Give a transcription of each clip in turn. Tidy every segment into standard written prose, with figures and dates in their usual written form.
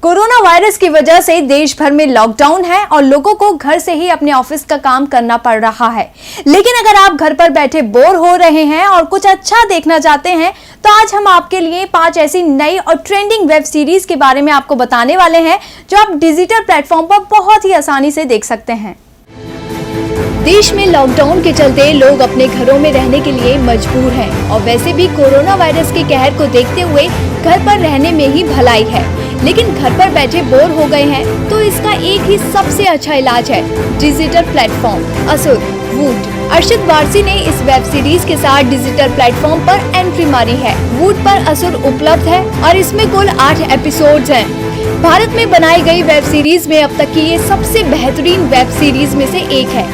Corona virus की वजह से देश भर में लॉकडाउन है और लोगों को घर से ही अपने ऑफिस का काम करना पड़ रहा है। लेकिन अगर आप घर पर बैठे बोर हो रहे हैं और कुछ अच्छा देखना चाहते हैं तो आज हम आपके लिए 5 ऐसी नई और ट्रेंडिंग वेब सीरीज के बारे में आपको बताने वाले हैं जो आप डिजिटल प्लेटफॉर्म पर बहुत ही आसानी से देख सकते हैं। देश में लॉकडाउन के चलते लोग अपने घरों में रहने के लिए मजबूर हैं और वैसे भी कोरोना वायरस के कहर को देखते हुए घर पर रहने में ही भलाई है। लेकिन घर पर बैठे बोर हो गए हैं तो इसका एक ही सबसे अच्छा इलाज है डिजिटल प्लेटफॉर्म असुर वूट। अर्शद वारसी ने इस वेब सीरीज के साथ डिजिटल प्लेटफॉर्म पर एंट्री मारी है। वूट पर असुर उपलब्ध है और इसमें कुल 8 एपिसोड्स हैं। भारत में बनाई गई वेब सीरीज में अब तक की ये सबसे बेहतरीन वेब सीरीज में से एक है।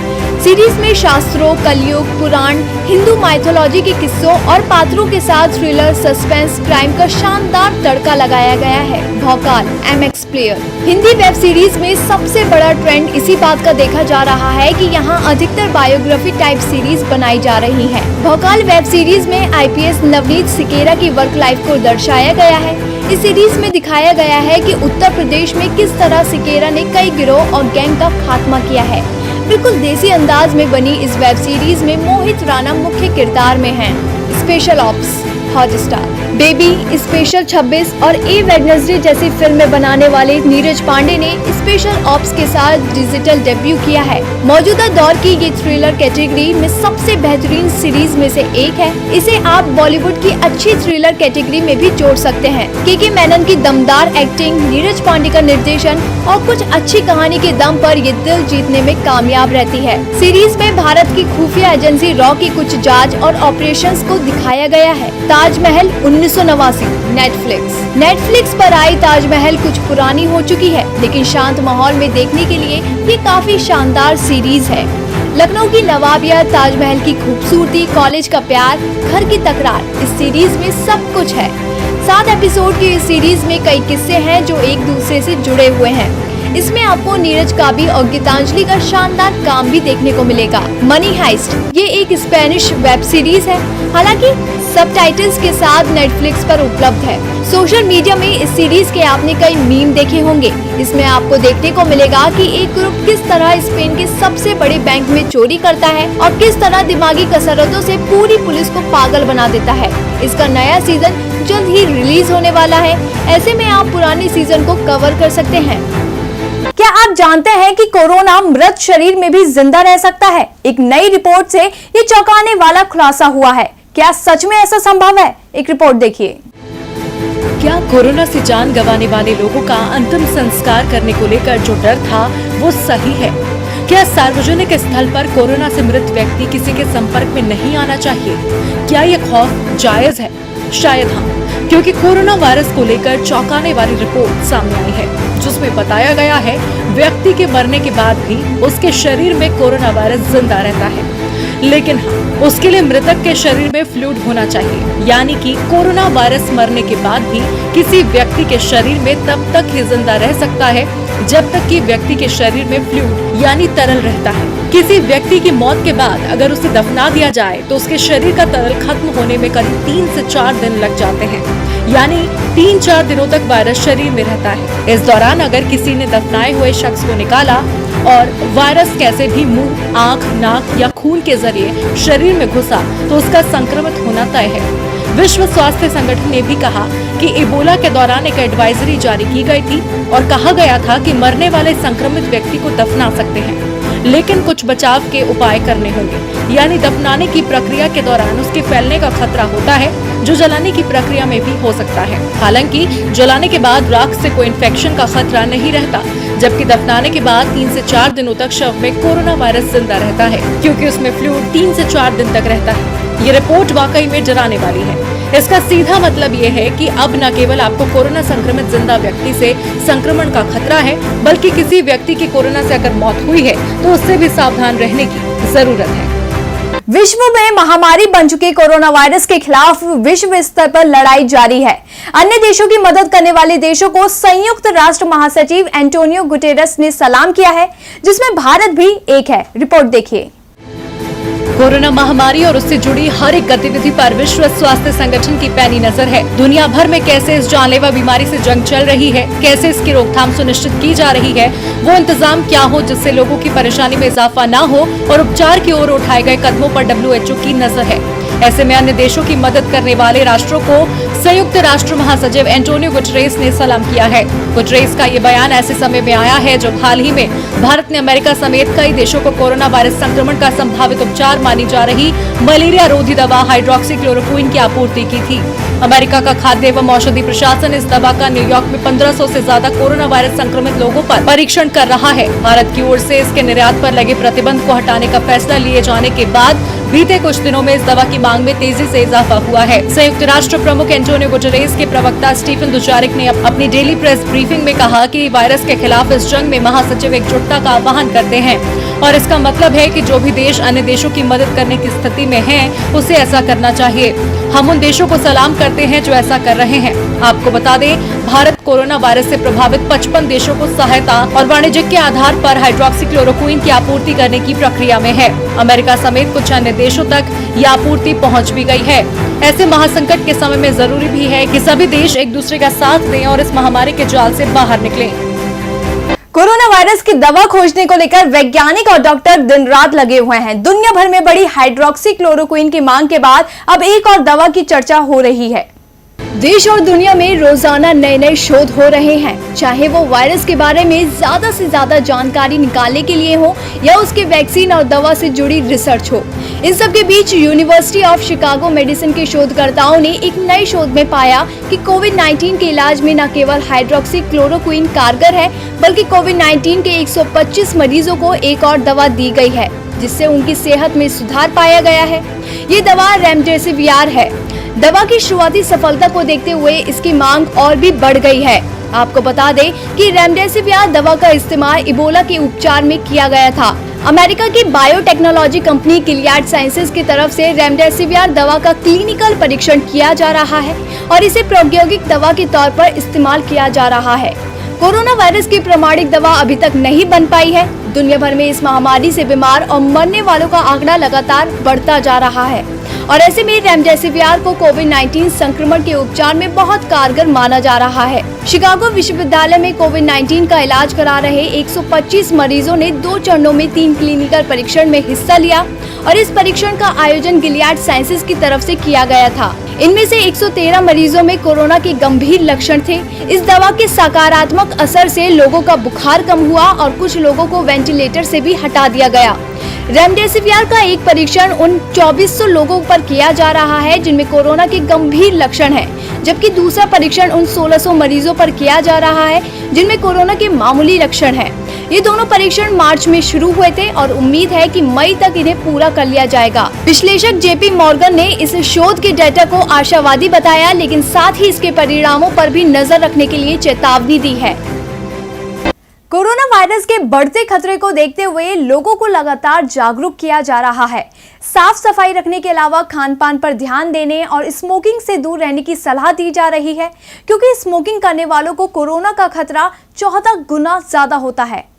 सीरीज में शास्त्रों, कलयुग, पुराण, हिंदू माइथोलॉजी के किस्सों और पात्रों के साथ थ्रिलर, सस्पेंस, क्राइम का शानदार तड़का लगाया गया है। भौकाल MX player Hindi web series में सबसे बड़ा ट्रेंड इसी बात का देखा जा रहा है कि यहाँ अधिकतर बायोग्राफी टाइप सीरीज बनाई जा रही है। भौकाल वेब सीरीज में IPS नवनीत सिकेरा की वर्क लाइफ को दर्शाया गया है। इस सीरीज में दिखाया गया है कि उत्तर प्रदेश में किस तरह सिकेरा ने कई गिरोह और गैंग का खात्मा किया है। बिल्कुल देसी अंदाज में बनी इस वेब सीरीज में मोहित राणा मुख्य किरदार में हैं। Special ops Hotstar baby, special 26 और ए वेडनेसडे जैसी फिल्में बनाने वाले नीरज पांडे ने स्पेशल ऑप्स के साथ डिजिटल डेब्यू किया है। मौजूदा दौर की ये थ्रिलर कैटेगरी में सबसे बेहतरीन सीरीज में से एक है। इसे आप बॉलीवुड की अच्छी थ्रिलर कैटेगरी में भी जोड़ सकते हैं। के मेनन की दमदार एक्टिंग, नीरज पांडे का निर्देशन और कुछ अच्छी कहानी के दम पर ये दिल जीतने में कामयाब रहती है। सीरीज में भारत की खुफिया एजेंसी रॉ की कुछ जांच और ऑपरेशंस को दिखाया गया है। ताजमहल 1989 नेटफ्लिक्स पर आई ताजमहल कुछ पुरानी हो चुकी है, लेकिन शांत माहौल में देखने के लिए ये काफी शानदार सीरीज है। लखनऊ की नवाबियत, ताजमहल की खूबसूरती, कॉलेज का प्यार, घर की तकरार, इस सीरीज में सब कुछ है। 7 एपिसोड की इस सीरीज में कई किस्से हैं जो एक दूसरे से जुड़े हुए हैं। इसमें आपको नीरज काबी और गीतांजलि का शानदार काम भी देखने को मिलेगा। मनी हाइस्ट ये एक स्पेनिश वेब सीरीज है, हालांकि सबटाइटल्स के साथ नेटफ्लिक्स पर उपलब्ध है। सोशल मीडिया में इस सीरीज के आपने कई मीम देखे होंगे। इसमें आपको देखने को मिलेगा कि एक ग्रुप किस तरह स्पेन के सबसे बड़े बैंक में चोरी करता है और किस तरह दिमागी कसरतों से पूरी पुलिस को पागल बना देता है। इसका नया सीजन जल्द ही रिलीज होने वाला है। ऐसे में आप पुराने सीजन को कवर कर सकते हैं। क्या आप जानते हैं कि कोरोना मृत शरीर में भी जिंदा रह सकता है? एक नई रिपोर्ट से ये चौंकाने वाला खुलासा हुआ है। क्या सच में ऐसा संभव है? एक रिपोर्ट देखिए। क्या कोरोना से जान गंवाने वाले लोगों का अंतिम संस्कार करने को लेकर जो डर था वो सही है? क्या सार्वजनिक स्थल पर कोरोना से मृत व्यक्ति किसी के संपर्क में नहीं आना चाहिए? क्या ये खौफ जायज है? शायद हाँ, क्योंकि कोरोना वायरस को लेकर चौंकाने वाली रिपोर्ट सामने आई है, जिसमें बताया गया है व्यक्ति के मरने के बाद भी उसके शरीर में कोरोना वायरस जिंदा रहता है। लेकिन हाँ, उसके लिए मृतक के शरीर में फ्लूइड होना चाहिए, यानी कि कोरोना वायरस मरने के बाद भी किसी व्यक्ति के शरीर में तब तक ही जिंदा रह सकता है जब तक कि व्यक्ति के शरीर में फ्लूइड यानी तरल रहता है। किसी व्यक्ति की मौत के बाद अगर उसे दफना दिया जाए तो उसके शरीर का तरल खत्म होने में करीब 3 से 4 दिन लग जाते हैं, यानी 3-4 दिनों तक वायरस शरीर में रहता है। इस दौरान अगर किसी ने दफनाए हुए शख्स को निकाला और वायरस कैसे भी मुंह, आंख, नाक या खून के जरिए शरीर में घुसा तो उसका संक्रमित होना तय है। विश्व स्वास्थ्य संगठन ने भी कहा कि इबोला के दौरान एक एडवाइजरी जारी की गई थी और कहा गया था कि मरने वाले संक्रमित व्यक्ति को दफना सकते हैं, लेकिन कुछ बचाव के उपाय करने होंगे, यानी दफनाने की प्रक्रिया के दौरान उसके फैलने का खतरा होता है, जो जलाने की प्रक्रिया में भी हो सकता है। हालांकि जलाने के बाद राख से कोई इन्फेक्शन का खतरा नहीं रहता, जबकि दफनाने के बाद 3 से 4 दिनों तक शव में कोरोना वायरस जिंदा रहता है, क्योंकि उसमें फ्लूइड 3 से 4 दिन तक रहता है। ये रिपोर्ट वाकई में डराने वाली है। इसका सीधा मतलब ये है कि अब न केवल आपको कोरोना संक्रमित जिंदा व्यक्ति से संक्रमण का खतरा है, बल्कि किसी व्यक्ति की कोरोना से अगर मौत हुई है तो उससे भी सावधान रहने की जरूरत है। विश्व में महामारी बन चुके कोरोना वायरस के खिलाफ विश्व स्तर पर लड़ाई जारी है। अन्य देशों की मदद करने वाले देशों को संयुक्त राष्ट्र महासचिव एंटोनियो गुटेरेस ने सलाम किया है, जिसमें भारत भी एक है। रिपोर्ट देखिए। कोरोना महामारी और उससे जुड़ी हर एक गतिविधि पर विश्व स्वास्थ्य संगठन की पैनी नजर है। दुनिया भर में कैसे इस जानलेवा बीमारी से जंग चल रही है, कैसे इसकी रोकथाम सुनिश्चित की जा रही है, वो इंतजाम क्या हो जिससे लोगों की परेशानी में इजाफा न हो और उपचार की ओर उठाए गए कदमों पर WHO की नजर है। ऐसे में अन्य देशों की मदद करने वाले राष्ट्रों को संयुक्त राष्ट्र महासचिव एंटोनियो गुटेरेस ने सलाम किया है। गुटेरेस का ये बयान ऐसे समय में आया है जब हाल ही में भारत ने अमेरिका समेत कई देशों को कोरोना वायरस संक्रमण का संभावित उपचार मानी जा रही मलेरिया रोधी दवा हाइड्रोक्सीक्लोरोक्विन की आपूर्ति की थी। अमेरिका का खाद्य एवं औषधि प्रशासन इस दवा का न्यूयॉर्क में 1500 से ज्यादा कोरोना वायरस संक्रमित लोगों पर परीक्षण कर रहा है। भारत की ओर से इसके निर्यात पर लगे प्रतिबंध को हटाने का फैसला लिए जाने के बाद बीते कुछ दिनों में इस दवा की मांग में तेजी से इजाफा हुआ है। संयुक्त राष्ट्र प्रमुख एंटोनियो गुटेरेस के प्रवक्ता स्टीफन दुजारिक ने अपनी डेली प्रेस ब्रीफिंग में कहा कि वायरस के खिलाफ इस जंग में महासचिव एकजुटता का आह्वान करते हैं और इसका मतलब है कि जो भी देश अन्य देशों की मदद करने की स्थिति में हैं, उसे ऐसा करना चाहिए। हम उन देशों को सलाम करते हैं जो ऐसा कर रहे हैं। आपको बता दें, भारत कोरोना वायरस से प्रभावित 55 देशों को सहायता और वाणिज्यिक के आधार पर हाइड्रोक्सीक्लोरोक्विन की आपूर्ति करने की प्रक्रिया में है। अमेरिका समेत कुछ अन्य देशों तक ये आपूर्ति पहुंच भी गई है। ऐसे महासंकट के समय में जरूरी भी है कि सभी देश एक दूसरे का साथ दें और इस महामारी के जाल से बाहर निकलें। कोरोना वायरस की दवा खोजने को लेकर वैज्ञानिक और डॉक्टर दिन रात लगे हुए हैं। दुनिया भर में बड़ी हाइड्रोक्सीक्लोरोक्विन की मांग के बाद अब एक और दवा की चर्चा हो रही है। देश और दुनिया में रोजाना नए नए शोध हो रहे हैं, चाहे वो वायरस के बारे में ज्यादा से ज्यादा जानकारी निकालने के लिए हो या उसके वैक्सीन और दवा से जुड़ी रिसर्च हो। इन सब के बीच यूनिवर्सिटी ऑफ शिकागो मेडिसिन के शोधकर्ताओं ने एक नए शोध में पाया कि कोविड-19 के इलाज में न केवल हाइड्रोक्सीक्लोरोक्विन कारगर है, बल्कि कोविड-19 के 125 मरीजों को एक और दवा दी गई है, जिससे उनकी सेहत में सुधार पाया गया है। ये दवा रेमडेसिविर है। दवा की शुरुआती सफलता को देखते हुए इसकी मांग और भी बढ़ गई है। आपको बता दें कि रेमडेसिविर दवा का इस्तेमाल इबोला के उपचार में किया गया था। अमेरिका की बायोटेक्नोलॉजी कंपनी गिलियड साइंसेज की तरफ से रेमडेसिविर दवा का क्लिनिकल परीक्षण किया जा रहा है और इसे प्रायोगिक दवा के तौर पर इस्तेमाल किया जा रहा है। कोरोना वायरस की प्रमाणिक दवा अभी तक नहीं बन पाई है। दुनिया भर में इस महामारी से बीमार और मरने वालों का आंकड़ा लगातार बढ़ता जा रहा है और ऐसे में रेमडेसिविर को कोविड-19 संक्रमण के उपचार में बहुत कारगर माना जा रहा है। शिकागो विश्वविद्यालय में कोविड-19 का इलाज करा रहे 125 मरीजों ने 2 चरणों में 3 क्लिनिकल परीक्षण में हिस्सा लिया और इस परीक्षण का आयोजन गिलियड साइंसेज की तरफ से किया गया था। इनमें से 113 मरीजों में कोरोना के गंभीर लक्षण थे। इस दवा के सकारात्मक असर से लोगों का बुखार कम हुआ और कुछ लोगों को वेंटिलेटर से भी हटा दिया गया। रेमडेसिविर का एक परीक्षण उन 2400 लोगों पर किया जा रहा है जिनमें कोरोना के गंभीर लक्षण हैं, जबकि दूसरा परीक्षण उन 1600 मरीजों पर किया जा रहा है जिनमें कोरोना के मामूली लक्षण हैं। ये दोनों परीक्षण मार्च में शुरू हुए थे और उम्मीद है कि मई तक इन्हें पूरा कर लिया जाएगा। विश्लेषक जेपी मॉर्गन ने इस शोध के डेटा को आशावादी बताया, लेकिन साथ ही इसके परिणामों पर भी नजर रखने के लिए चेतावनी दी है। कोरोना वायरस के बढ़ते खतरे को देखते हुए लोगों को लगातार जागरूक किया जा रहा है। साफ सफाई रखने के अलावा खान पान पर ध्यान देने और स्मोकिंग से दूर रहने की सलाह दी जा रही है, क्योंकि स्मोकिंग करने वालों को कोरोना का खतरा 14 गुना ज्यादा होता है।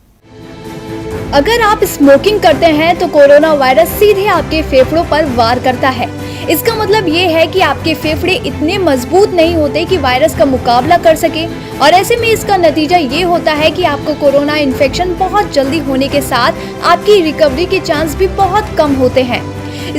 अगर आप स्मोकिंग करते हैं तो कोरोना वायरस सीधे आपके फेफड़ों पर वार करता है। इसका मतलब ये है कि आपके फेफड़े इतने मजबूत नहीं होते कि वायरस का मुकाबला कर सके और ऐसे में इसका नतीजा ये होता है कि आपको कोरोना इन्फेक्शन बहुत जल्दी होने के साथ आपकी रिकवरी के चांस भी बहुत कम होते हैं।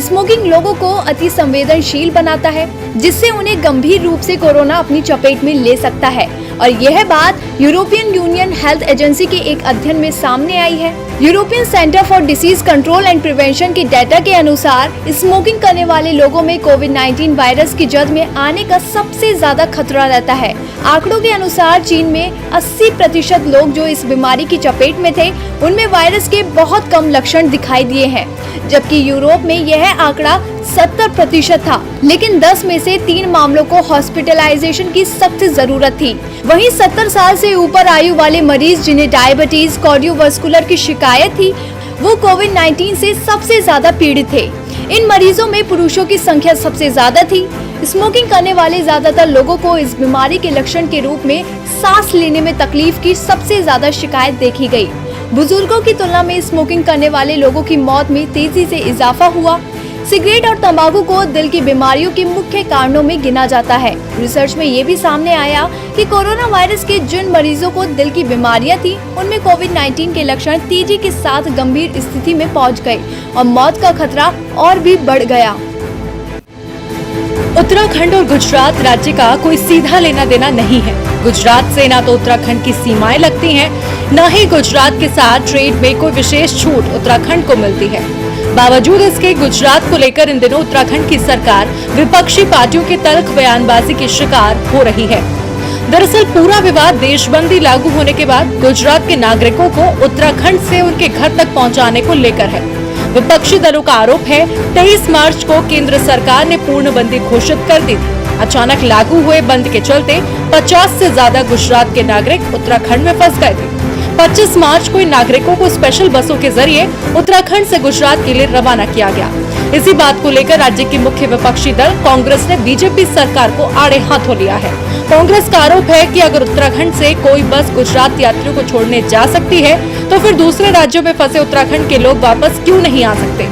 स्मोकिंग लोगों को अति संवेदनशील बनाता है, जिससे उन्हें गंभीर रूप से कोरोना अपनी चपेट में ले सकता है और यह बात यूरोपियन यूनियन हेल्थ एजेंसी के एक अध्ययन में सामने आई है। European centre for disease control and prevention के डाटा के अनुसार स्मोकिंग करने वाले लोगों में कोविड-19 वायरस की जद में आने का सबसे ज्यादा खतरा रहता है। आंकड़ों के अनुसार चीन में 80% लोग जो इस बीमारी की चपेट में थे, उनमें वायरस के बहुत कम लक्षण दिखाई दिए हैं, जबकि यूरोप में यह आंकड़ा 70% था। लेकिन 10 में से 3 मामलों को हॉस्पिटलाइजेशन की सख्त जरूरत थी। वहीं 70 साल से ऊपर आयु वाले मरीज जिन्हें डायबिटीज, कार्डियोवास्कुलर की शिकायत थी, वो कोविड-19 से सबसे ज्यादा पीड़ित थे। इन मरीजों में पुरुषों की संख्या सबसे ज्यादा थी। स्मोकिंग करने वाले ज्यादातर लोगों को इस बीमारी के लक्षण के रूप में सांस लेने में तकलीफ की सबसे ज्यादा शिकायत देखी गई। बुजुर्गों की तुलना में स्मोकिंग करने वाले लोगों की मौत में तेजी से इजाफा हुआ। सिगरेट और तंबाकू को दिल की बीमारियों के मुख्य कारणों में गिना जाता है। रिसर्च में ये भी सामने आया कि कोरोना वायरस के जिन मरीजों को दिल की बीमारियां थी, उनमें कोविड-19 के लक्षण तेजी के साथ गंभीर स्थिति में पहुंच गए और मौत का खतरा और भी बढ़ गया। उत्तराखंड और गुजरात राज्य का कोई सीधा लेना देना नहीं है। गुजरात से ना तो उत्तराखंड की सीमाएं लगती हैं, न ही गुजरात के साथ ट्रेड में कोई विशेष छूट उत्तराखंड को मिलती है। बावजूद इसके गुजरात को लेकर इन दिनों उत्तराखंड की सरकार विपक्षी पार्टियों की तल्ख बयानबाजी की शिकार हो रही है। दरअसल पूरा विवाद देशबंदी लागू होने के बाद गुजरात के नागरिकों को उत्तराखंड से उनके घर तक पहुंचाने को लेकर है। विपक्षी दलों का आरोप है 23 मार्च को केंद्र सरकार ने पूर्णबंदी घोषित कर दी थी। अचानक लागू हुए बंद के चलते 50 से ज्यादा गुजरात के नागरिक उत्तराखंड में फंस गए थे। 25 मार्च को इन नागरिकों को स्पेशल बसों के जरिए उत्तराखंड से गुजरात के लिए रवाना किया गया। इसी बात को लेकर राज्य की मुख्य विपक्षी दल कांग्रेस ने बीजेपी सरकार को आड़े हाथों लिया है। कांग्रेस का आरोप है कि अगर उत्तराखंड से कोई बस गुजरात यात्रियों को छोड़ने जा सकती है, तो फिर दूसरे राज्यों में फंसे उत्तराखंड के लोग वापस क्यों नहीं आ सकते।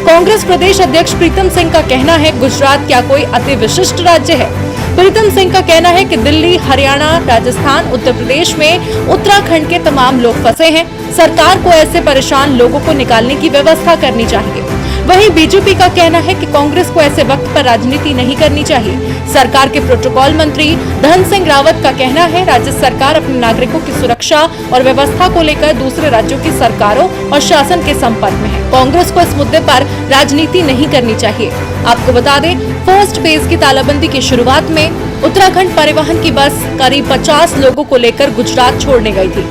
कांग्रेस प्रदेश अध्यक्ष प्रीतम सिंह का कहना है, गुजरात क्या कोई अति विशिष्ट राज्य है। प्रीतम सिंह का कहना है कि दिल्ली, हरियाणा, राजस्थान, उत्तर प्रदेश में उत्तराखंड के तमाम लोग फंसे हैं। सरकार को ऐसे परेशान लोगों को निकालने की व्यवस्था करनी चाहिए। वहीं बीजेपी का कहना है कि कांग्रेस को ऐसे वक्त पर राजनीति नहीं करनी चाहिए। सरकार के प्रोटोकॉल मंत्री धन सिंह रावत का कहना है, राज्य सरकार अपने नागरिकों की सुरक्षा और व्यवस्था को लेकर दूसरे राज्यों की सरकारों और शासन के संपर्क में है। कांग्रेस को इस मुद्दे पर राजनीति नहीं करनी चाहिए। आपको बता दें, फर्स्ट फेज की तालाबंदी की शुरुआत में उत्तराखंड परिवहन की बस करीब 50 लोगों को लेकर गुजरात छोड़ने गई थी।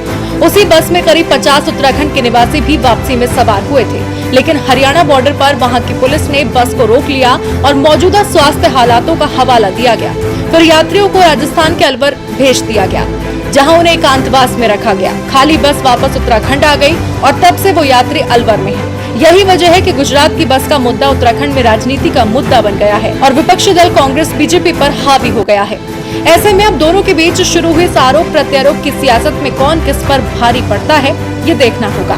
उसी बस में करीब 50 उत्तराखंड के निवासी भी वापसी में सवार हुए थे, लेकिन हरियाणा बॉर्डर पर वहां की पुलिस ने बस को रोक लिया और मौजूदा स्वास्थ्य हालातों का हवाला दिया गया। फिर यात्रियों को राजस्थान के अलवर भेज दिया गया, जहां उन्हें एकांतवास में रखा गया। खाली बस वापस उत्तराखंड आ गई और तब से वो यात्री अलवर में है। यही वजह है कि गुजरात की बस का मुद्दा उत्तराखंड में राजनीति का मुद्दा बन गया है और विपक्षी दल कांग्रेस बीजेपी पर हावी हो गया है। ऐसे में अब दोनों के बीच शुरू हुई आरोप प्रत्यारोप की सियासत में कौन किस पर भारी पड़ता है, ये देखना होगा।